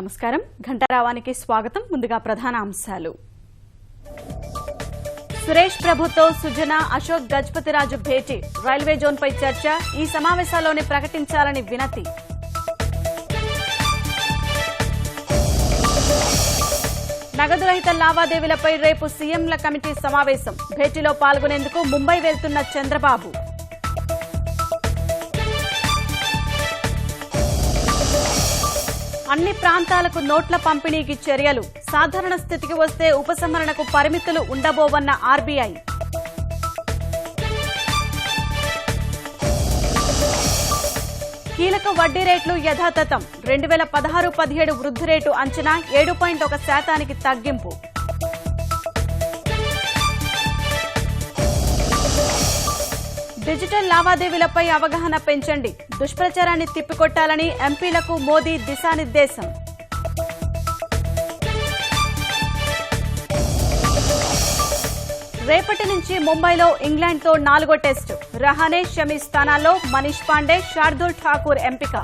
నమస్కారం ఘంటారావానికి స్వాగతం. ముందుగా ప్రధాన అంశాలు. సురేష్ ప్రభుతో సుజన అశోక్ గజపతిరాజు భేటీ, రైల్వే జోన్పై చర్చ, ఈ సమావేశాల్లోనే ప్రకటించాలని వినతి. నగదు రహిత లావాదేవీలపై రేపు సీఎంల కమిటీ సమావేశం, భేటీలో పాల్గొనేందుకు ముంబై వెళ్తున్న చంద్రబాబు. అన్ని ప్రాంతాలకు నోట్ల పంపిణీకి చర్యలు, సాధారణ స్థితికి వస్తే ఉపసంహరణకు పరిమితులు ఉండబోవన్న ఆర్బీఐ. కీలక వడ్డీ రేట్లు యథాతథం, 2016-17 వృద్ధి రేటు అంచనా 7.1% తగ్గింపు. డిజిటల్ లావాదేవీలపై అవగాహన పెంచండి, దుష్ప్రచారాన్ని తిప్పికొట్టాలని ఎంపీలకు మోదీ దిశానిర్దేశం. రేపటి నుంచి ముంబైలో ఇంగ్లాండ్తో 4వ టెస్టు, రహానే, షమి స్థానాల్లో మనీష్ పాండే, శార్దూల్ ఠాకూర్ ఎంపిక.